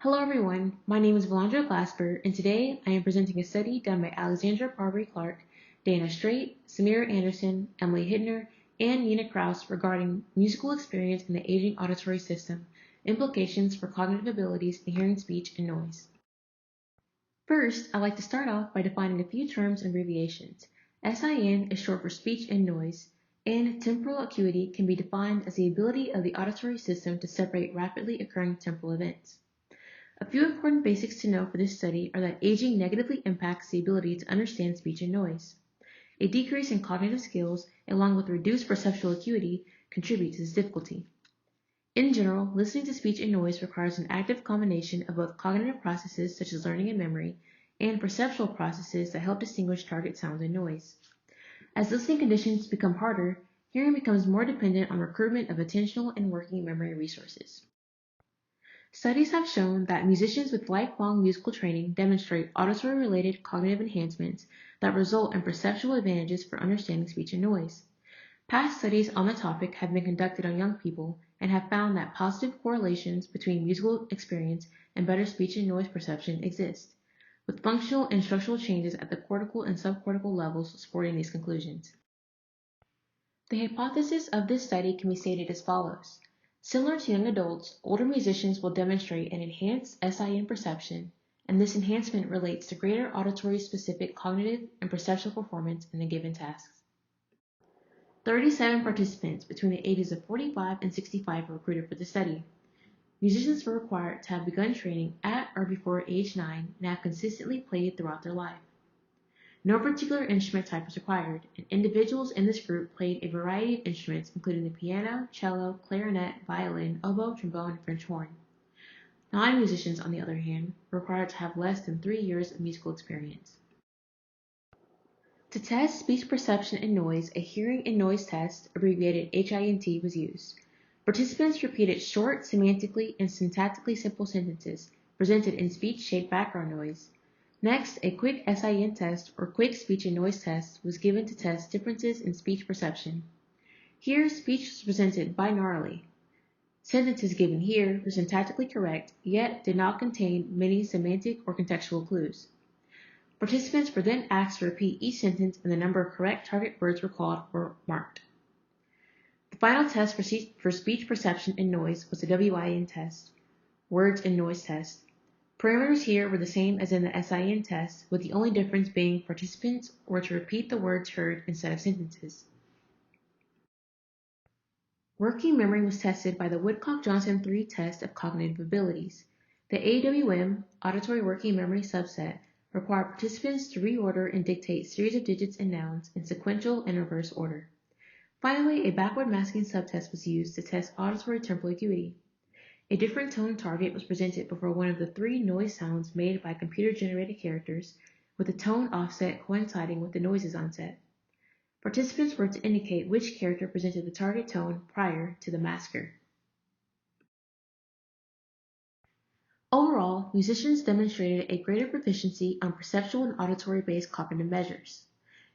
Hello everyone, my name is Valandra Glasper, and today I am presenting a study done by Alexandra Barbary-Clark, Dana Straight, Samira Anderson, Emily Hittner, and Nina Kraus regarding musical experience in the aging auditory system, implications for cognitive abilities in hearing, speech, and noise. First, I'd like to start off by defining a few terms and abbreviations. SIN is short for speech and noise, and temporal acuity can be defined as the ability of the auditory system to separate rapidly occurring temporal events. A few important basics to know for this study are that aging negatively impacts the ability to understand speech and noise. A decrease in cognitive skills, along with reduced perceptual acuity, contribute to this difficulty. In general, listening to speech and noise requires an active combination of both cognitive processes such as learning and memory, and perceptual processes that help distinguish target sounds and noise. As listening conditions become harder, hearing becomes more dependent on recruitment of attentional and working memory resources. Studies have shown that musicians with lifelong musical training demonstrate auditory-related cognitive enhancements that result in perceptual advantages for understanding speech and noise. Past studies on the topic have been conducted on young people and have found that positive correlations between musical experience and better speech and noise perception exist, with functional and structural changes at the cortical and subcortical levels supporting these conclusions. The hypothesis of this study can be stated as follows. Similar to young adults, older musicians will demonstrate an enhanced SIN perception, and this enhancement relates to greater auditory-specific cognitive and perceptual performance in the given tasks. 37 participants between the ages of 45 and 65 were recruited for the study. Musicians were required to have begun training at or before age 9 and have consistently played throughout their life. No particular instrument type was required, and individuals in this group played a variety of instruments including the piano, cello, clarinet, violin, oboe, trombone, and French horn. Non-musicians, on the other hand, were required to have less than 3 years of musical experience. To test speech perception and noise, a hearing and noise test, abbreviated HINT, was used. Participants repeated short, semantically and syntactically simple sentences presented in speech-shaped background noise. Next, a quick SIN test, or quick speech and noise test, was given to test differences in speech perception. Here, speech was presented binaurally. Sentences given here were syntactically correct, yet did not contain many semantic or contextual clues. Participants were then asked to repeat each sentence, and the number of correct target words recalled were marked. The final test for speech perception and noise was the WIN test, words and noise test. Parameters here were the same as in the SIN test, with the only difference being participants were to repeat the words heard instead of sentences. Working memory was tested by the Woodcock-Johnson 3 test of cognitive abilities. The AWM, Auditory Working Memory subset, required participants to reorder and dictate series of digits and nouns in sequential and reverse order. Finally, a backward masking subtest was used to test auditory temporal acuity. A different tone target was presented before one of the 3 noise sounds made by computer-generated characters, with the tone offset coinciding with the noise's onset. Participants were to indicate which character presented the target tone prior to the masker. Overall, musicians demonstrated a greater proficiency on perceptual and auditory-based cognitive measures.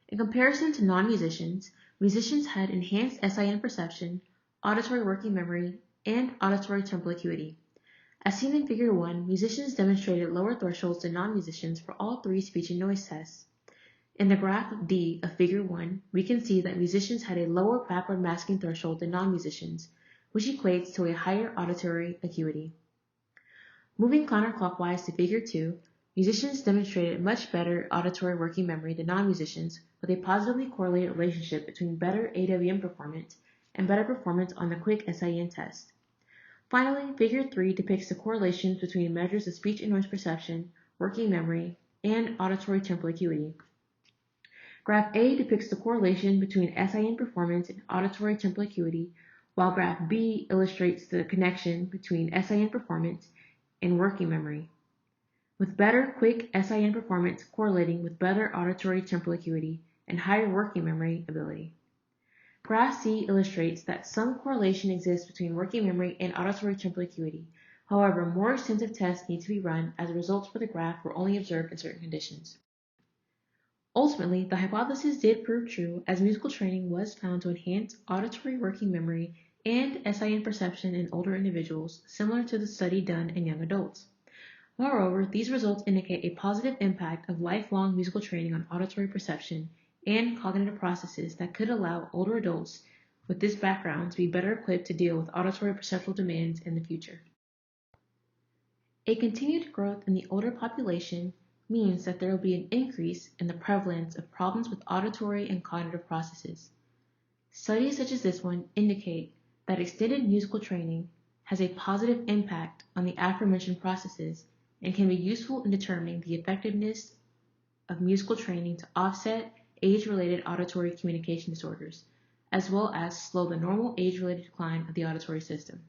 In comparison to non-musicians, musicians had enhanced SIN perception, auditory working memory, and auditory temporal acuity. As seen in Figure 1, musicians demonstrated lower thresholds than non-musicians for all 3 speech and noise tests. In the graph D of Figure 1, we can see that musicians had a lower backward masking threshold than non-musicians, which equates to a higher auditory acuity. Moving counterclockwise to Figure 2, musicians demonstrated much better auditory working memory than non-musicians, with a positively correlated relationship between better AWM performance and better performance on the quick SIN test. Finally, Figure 3 depicts the correlations between measures of speech and noise perception, working memory, and auditory temporal acuity. Graph A depicts the correlation between SIN performance and auditory temporal acuity, while Graph B illustrates the connection between SIN performance and working memory, with better quick SIN performance correlating with better auditory temporal acuity and higher working memory ability. Graph C illustrates that some correlation exists between working memory and auditory temporal acuity. However, more extensive tests need to be run as the results for the graph were only observed in certain conditions. Ultimately, the hypothesis did prove true, as musical training was found to enhance auditory working memory and SIN perception in older individuals, similar to the study done in young adults. Moreover, these results indicate a positive impact of lifelong musical training on auditory perception and cognitive processes that could allow older adults with this background to be better equipped to deal with auditory perceptual demands in the future. A continued growth in the older population means that there will be an increase in the prevalence of problems with auditory and cognitive processes. Studies such as this one indicate that extended musical training has a positive impact on the aforementioned processes and can be useful in determining the effectiveness of musical training to offset age-related auditory communication disorders, as well as slow the normal age-related decline of the auditory system.